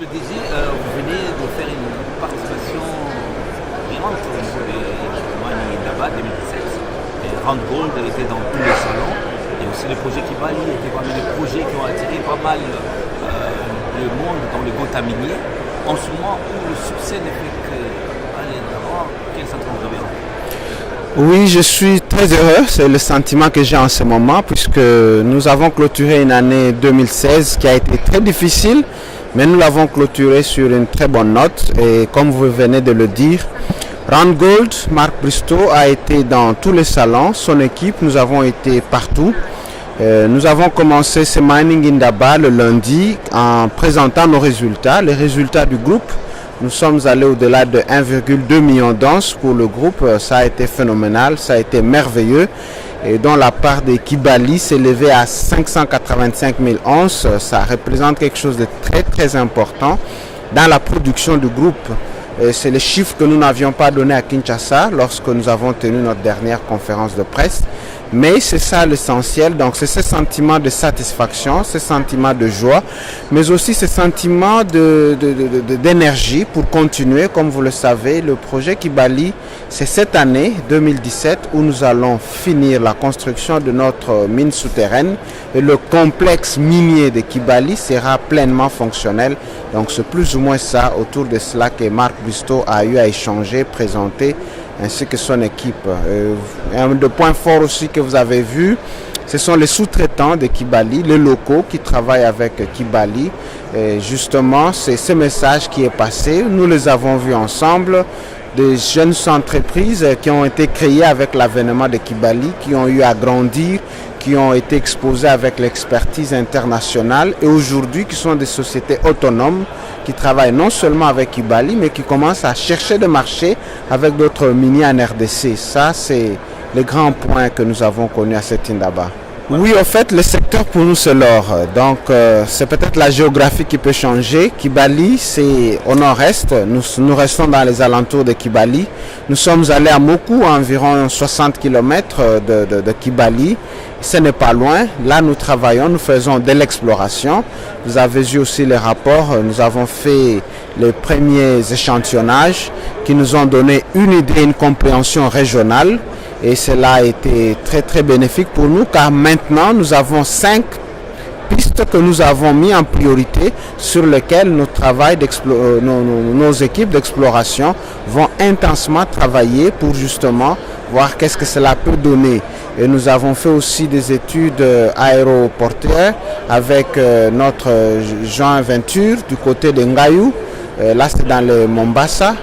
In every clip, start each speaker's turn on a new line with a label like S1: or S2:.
S1: le disais, vous venez de faire une participation brillante au niveau des Mani là-bas 2017. Et Randgold était dans tous les salons. Et aussi les projets Kibali étaient parmi les projets qui ont attiré pas mal le monde dans les Gotha miniers. En ce moment où le succès ne fait que aller de l'avant, quel sentiment vous avez?
S2: Oui, je suis très heureux, c'est le sentiment que j'ai en ce moment puisque nous avons clôturé une année 2016 qui a été très difficile, mais nous l'avons clôturée sur une très bonne note et comme vous venez de le dire, Randgold, Marc Bristow a été dans tous les salons, son équipe, nous avons été partout. Nous avons commencé ce Mining Indaba le lundi en présentant nos résultats, les résultats du groupe. Nous sommes allés au-delà de 1,2 million d'onces pour le groupe. Ça a été phénoménal, ça a été merveilleux. Et dont la part des Kibali s'est élevée à 585 000 onces. Ça représente quelque chose de très très important dans la production du groupe. C'est le chiffre que nous n'avions pas donné à Kinshasa lorsque nous avons tenu notre dernière conférence de presse. Mais c'est ça l'essentiel, donc c'est ce sentiment de satisfaction, ce sentiment de joie, mais aussi ce sentiment d'énergie pour continuer. Comme vous le savez, le projet Kibali, c'est cette année 2017 où nous allons finir la construction de notre mine souterraine et le complexe minier de Kibali sera pleinement fonctionnel. Donc c'est plus ou moins ça autour de cela que Marc Bristow a eu à échanger, présenter, ainsi que son équipe. Un des points forts aussi que vous avez vu, ce sont les sous-traitants de Kibali, les locaux qui travaillent avec Kibali. Et justement, c'est ce message qui est passé. Nous les avons vus ensemble, des jeunes entreprises qui ont été créées avec l'avènement de Kibali, qui ont eu à grandir, qui ont été exposées avec l'expertise internationale et aujourd'hui qui sont des sociétés autonomes qui travaillent non seulement avec Kibali mais qui commencent à chercher des marchés avec d'autres miniers en RDC. Ça, c'est le grand point que nous avons connu à cet Indaba. Oui, en fait, le secteur pour nous, c'est l'or. Donc, c'est peut-être la géographie qui peut changer. Kibali, c'est au nord-est. Nous restons dans les alentours de Kibali. Nous sommes allés à Moku, à environ 60 km de Kibali. Ce n'est pas loin. Là, nous travaillons, nous faisons de l'exploration. Vous avez vu aussi les rapports. Nous avons fait les premiers échantillonnages qui nous ont donné une idée, une compréhension régionale. Et cela a été très très bénéfique pour nous car maintenant nous avons 5 pistes que nous avons mis en priorité sur lesquelles nos équipes d'exploration vont intensément travailler pour justement voir qu'est-ce que cela peut donner. Et nous avons fait aussi des études aéroportuaires avec notre joint venture du côté de Ngayou. Là c'est dans le Mombasa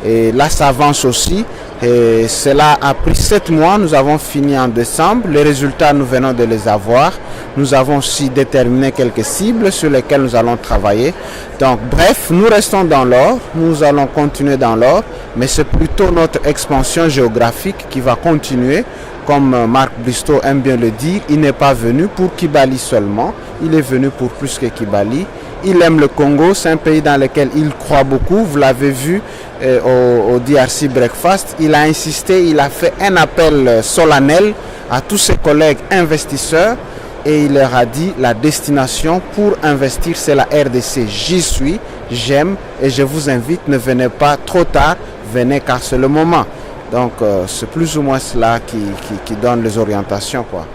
S2: et là ça avance aussi. Et cela a pris 7 mois, nous avons fini en décembre, les résultats nous venons de les avoir. Nous avons aussi déterminé quelques cibles sur lesquelles nous allons travailler. Donc bref, nous restons dans l'or, nous allons continuer dans l'or, mais c'est plutôt notre expansion géographique qui va continuer. Comme Marc Bristow aime bien le dire, il n'est pas venu pour Kibali seulement, il est venu pour plus que Kibali. Il aime le Congo, c'est un pays dans lequel il croit beaucoup. Vous l'avez vu au DRC Breakfast. Il a insisté, il a fait un appel solennel à tous ses collègues investisseurs et il leur a dit la destination pour investir c'est la RDC. J'y suis, j'aime et je vous invite, ne venez pas trop tard, venez car c'est le moment. Donc c'est plus ou moins cela qui donne les orientations, quoi.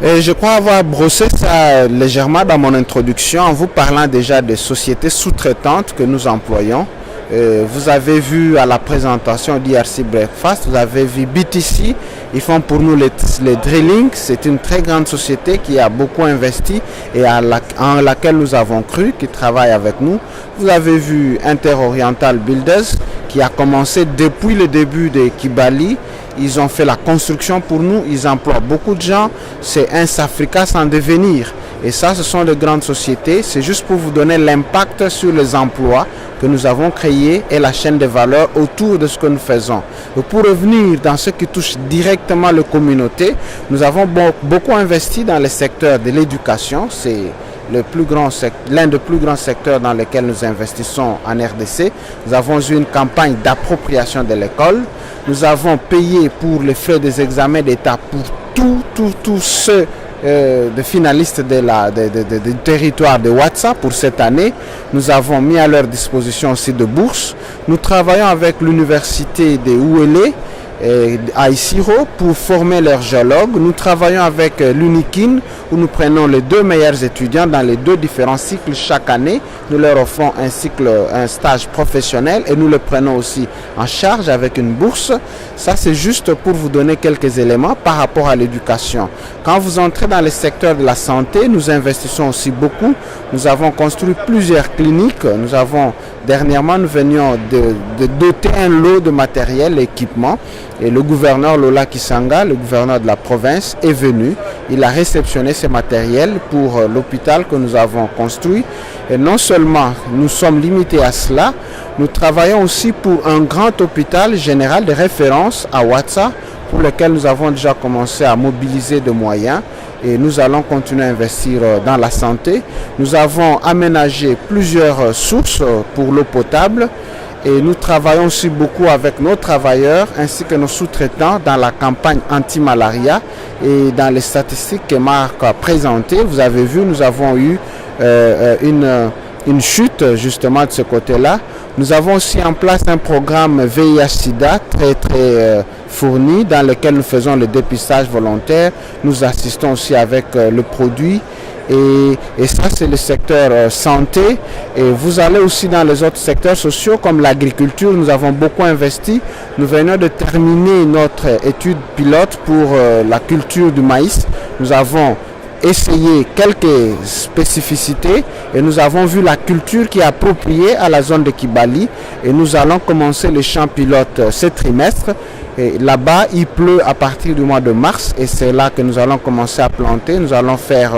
S2: Et je crois avoir brossé ça légèrement dans mon introduction en vous parlant déjà des sociétés sous-traitantes que nous employons. Vous avez vu à la présentation d'IRC Breakfast, vous avez vu BTC, ils font pour nous les drilling. C'est une très grande société qui a beaucoup investi et en laquelle nous avons cru, qui travaille avec nous. Vous avez vu Inter-Oriental Builders qui a commencé depuis le début de Kibali. Ils ont fait la construction pour nous, ils emploient beaucoup de gens. C'est un Africa sans devenir. Et ça, ce sont de grandes sociétés. C'est juste pour vous donner l'impact sur les emplois que nous avons créés et la chaîne de valeur autour de ce que nous faisons. Et pour revenir dans ce qui touche directement les communautés, nous avons beaucoup investi dans le secteur de l'éducation. C'est l'un des plus grands secteurs dans lesquels nous investissons en RDC. Nous avons eu une campagne d'appropriation de l'école. Nous avons payé pour les frais des examens d'État pour tous ceux de finalistes du territoire de Ouatsa pour cette année. Nous avons mis à leur disposition aussi de bourses. Nous travaillons avec l'université de Ouélé à Isiro pour former leurs géologues. Nous travaillons avec l'UNIKIN où nous prenons les 2 meilleurs étudiants dans les 2 différents cycles chaque année. Nous leur offrons un stage professionnel et nous le prenons aussi en charge avec une bourse. Ça, c'est juste pour vous donner quelques éléments par rapport à l'éducation. Quand vous entrez dans le secteur de la santé, nous investissons aussi beaucoup. Nous avons construit plusieurs cliniques. Dernièrement, nous venions de doter un lot de matériel et équipements. Et le gouverneur Lola Kisanga, le gouverneur de la province, est venu. Il a réceptionné ces matériels pour l'hôpital que nous avons construit. Et non seulement nous sommes limités à cela, nous travaillons aussi pour un grand hôpital général de référence à Ouatsa, pour lequel nous avons déjà commencé à mobiliser des moyens. Et nous allons continuer à investir dans la santé. Nous avons aménagé plusieurs sources pour l'eau potable. Et nous travaillons aussi beaucoup avec nos travailleurs ainsi que nos sous-traitants dans la campagne anti-malaria et dans les statistiques que Marc a présentées. Vous avez vu, nous avons eu une chute justement de ce côté-là. Nous avons aussi en place un programme VIH-Sida très fourni dans lequel nous faisons le dépistage volontaire. Nous assistons aussi avec le produit. Et ça, c'est le secteur santé. Et vous allez aussi dans les autres secteurs sociaux comme l'agriculture. Nous avons beaucoup investi. Nous venons de terminer notre étude pilote pour la culture du maïs. Nous avons essayé quelques spécificités et nous avons vu la culture qui est appropriée à la zone de Kibali. Et nous allons commencer le champ pilote ce trimestre. Et là-bas, il pleut à partir du mois de mars et c'est là que nous allons commencer à planter. Nous allons faire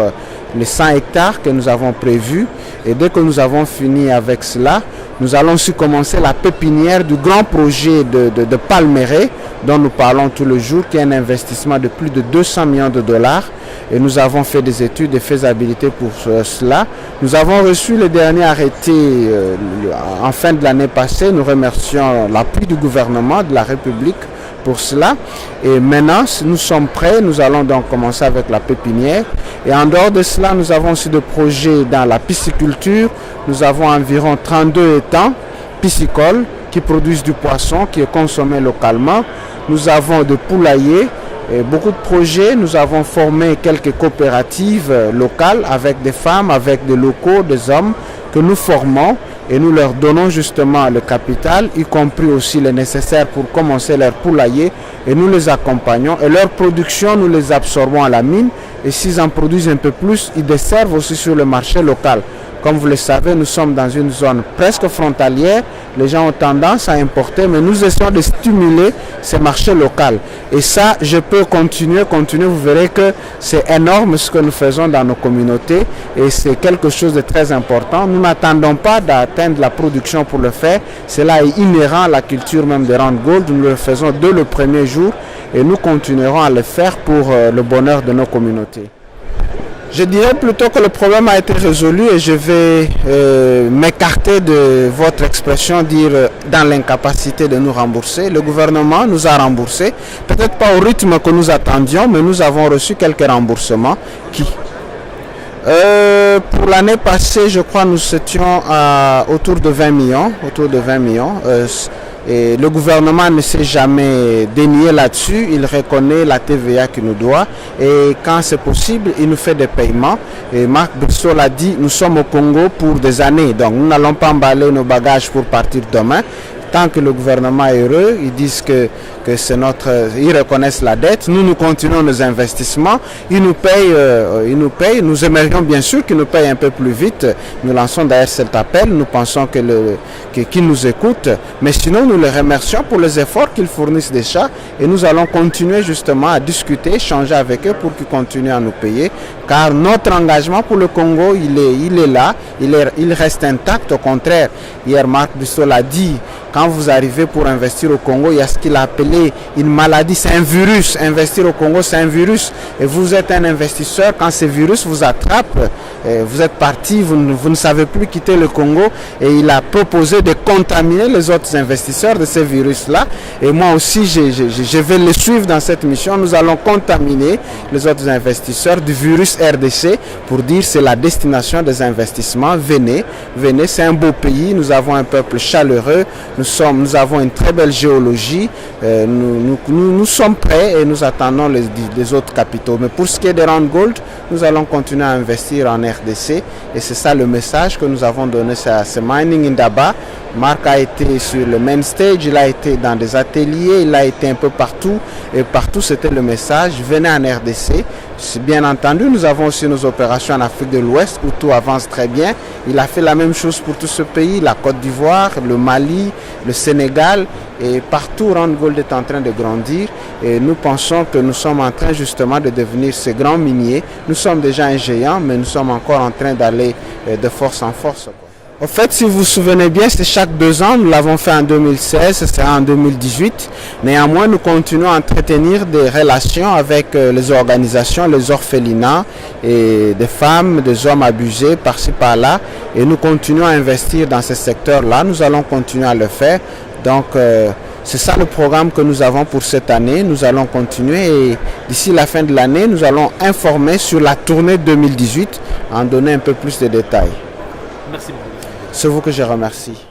S2: les 100 hectares que nous avons prévus. Et dès que nous avons fini avec cela, nous allons aussi commencer la pépinière du grand projet de Palméré dont nous parlons tous les jours, qui est un investissement de plus de 200 millions de dollars. Et nous avons fait des études de faisabilité pour cela. Nous avons reçu le dernier arrêté en fin de l'année passée. Nous remercions l'appui du gouvernement de la République pour cela. Et maintenant, nous sommes prêts. Nous allons donc commencer avec la pépinière. Et en dehors de cela, nous avons aussi des projets dans la pisciculture. Nous avons environ 32 étangs piscicoles qui produisent du poisson qui est consommé localement. Nous avons des poulaillers. Et beaucoup de projets. Nous avons formé quelques coopératives locales avec des femmes, avec des locaux, des hommes que nous formons et nous leur donnons justement le capital, y compris aussi le nécessaire pour commencer leur poulailler et nous les accompagnons et leur production, nous les absorbons à la mine et s'ils en produisent un peu plus, ils desservent aussi sur le marché local. Comme vous le savez, nous sommes dans une zone presque frontalière. Les gens ont tendance à importer, mais nous essayons de stimuler ces marchés locaux. Et ça, je peux continuer. Vous verrez que c'est énorme ce que nous faisons dans nos communautés. Et c'est quelque chose de très important. Nous n'attendons pas d'atteindre la production pour le faire. Cela est inhérent à la culture même de Randgold. Nous le faisons dès le premier jour. Et nous continuerons à le faire pour le bonheur de nos communautés. Je dirais plutôt que le problème a été résolu et je vais m'écarter de votre expression, dire dans l'incapacité de nous rembourser. Le gouvernement nous a remboursé, peut-être pas au rythme que nous attendions, mais nous avons reçu quelques remboursements qui... pour l'année passée, je crois nous étions autour de 20 millions. Et le gouvernement ne s'est jamais dénié là-dessus, il reconnaît la TVA qu'il nous doit et quand c'est possible, il nous fait des paiements. Et Marc Brissot l'a dit, nous sommes au Congo pour des années, donc nous n'allons pas emballer nos bagages pour partir demain. Tant que le gouvernement est heureux, ils disent que c'est ils reconnaissent la dette, nous continuons nos investissements, ils nous payent, nous aimerions bien sûr qu'ils nous payent un peu plus vite, nous lançons d'ailleurs cet appel, nous pensons qu'ils nous écoutent, mais sinon nous les remercions pour les efforts qu'ils fournissent déjà et nous allons continuer justement à discuter, échanger avec eux pour qu'ils continuent à nous payer, car notre engagement pour le Congo, il est là, il reste intact, au contraire, hier Marc Brissot l'a dit, quand vous arrivez pour investir au Congo, il y a ce qu'il a appelé une maladie, c'est un virus. Investir au Congo, c'est un virus. Et vous êtes un investisseur, quand ce virus vous attrape, vous êtes parti, vous ne savez plus quitter le Congo, et il a proposé de contaminer les autres investisseurs de ce virus-là. Et moi aussi, je vais le suivre dans cette mission. Nous allons contaminer les autres investisseurs du virus RDC pour dire c'est la destination des investissements. Venez, c'est un beau pays, nous avons un peuple chaleureux, nous avons une très belle géologie, nous sommes prêts et nous attendons les autres capitaux. Mais pour ce qui est de Randgold, nous allons continuer à investir en RDC et c'est ça le message que nous avons donné à ce Mining Indaba. Marc a été sur le main stage, il a été dans des ateliers, il a été un peu partout et partout c'était le message, venez en RDC. Bien entendu, nous avons aussi nos opérations en Afrique de l'Ouest où tout avance très bien. Il a fait la même chose pour tout ce pays, la Côte d'Ivoire, le Mali, le Sénégal et partout Randgold est en train de grandir et nous pensons que nous sommes en train justement de devenir ces grands miniers. Nous sommes déjà un géant mais nous sommes encore en train d'aller de force en force. En fait, si vous vous souvenez bien, c'est chaque 2 ans. Nous l'avons fait en 2016, ce sera en 2018. Néanmoins, nous continuons à entretenir des relations avec les organisations, les orphelinats et des femmes, des hommes abusés par-ci par-là. Et nous continuons à investir dans ce secteur-là. Nous allons continuer à le faire. Donc, c'est ça le programme que nous avons pour cette année. Nous allons continuer et d'ici la fin de l'année, nous allons informer sur la tournée 2018, en donner un peu plus de détails.
S1: Merci beaucoup.
S2: C'est vous que je remercie.